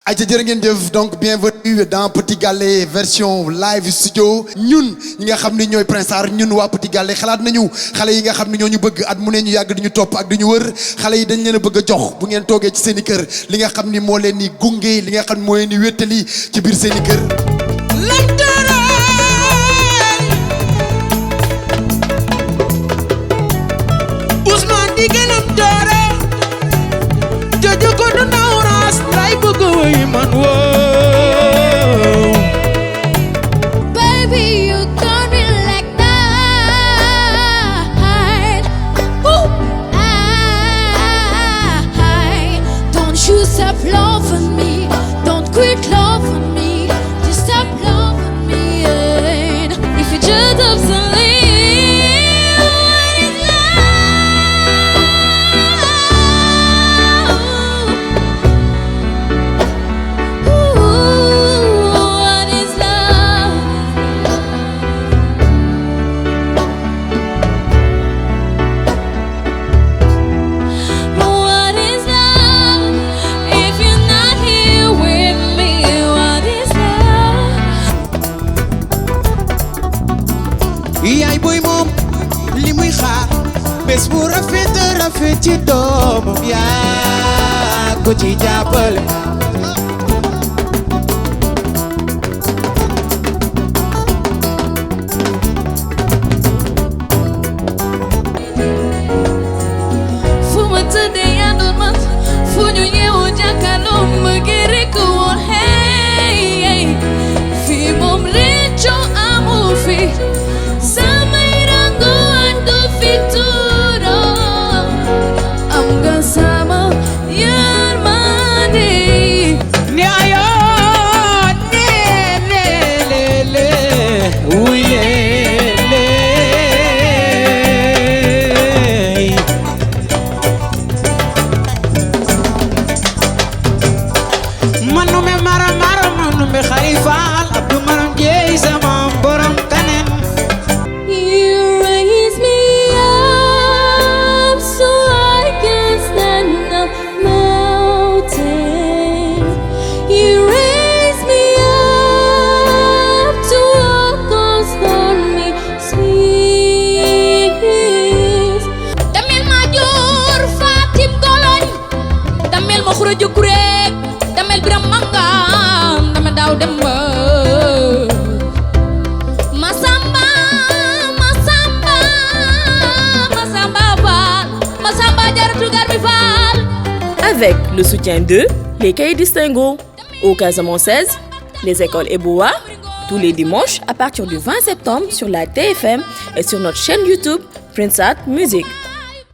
ayca jërë ngeen jëf donc bienvenue dans Petit Gallé version live studio ñun ñi nga xam ni ñooy Prince Art ñun waa Petit Gallé xalaat nañu xale yi nga xam ni ñoo ñu bëgg at mu ne ñu yàgg di ñu topp ak di ñu wër xale yi dañ leen a bëgg a jox bu ngeen toogee ci seen i kër li nga xam ni moo leen di gunge li nga xam ni moo leen di wéttali ci biir seen i kër. Ousmane di gënam doore jojo ko du ndaw ras lay bëgg way man woo. Baby, you got me like that. Ooh, don't you stop loving me. Don't quit loving me. Just stop loving me. If you just obsolete. yaay boy moom li muy xaar bés bu rafet rafet ci doomam yaa ko ci jàppale. Fu ma tëddee yàndul ma fu ñu yeewoo jàkkaarloo ma ngi rekk woon hey fii moom réccoo amu fi. Samay rango andu fi tuuro am nga sama yërmande. ne ayoo ne le wuy le. Manume mara manume xarifal Abdou Maram jeey sama borom kanen. You raise me up so I can stand up mountains. You raise me up to walk on stormy seas. Damel ma jur Fatim Goloñ, damel ma Xureju Kurek, damel Biram Mangam, damel Daaw Demba. Avec le soutien de les Cahiers Distingo, au Casamançaise, les écoles Eboa, tous les dimanches à partir du 20 septembre sur la TFM et sur notre chaîne YouTube Prince Art Music.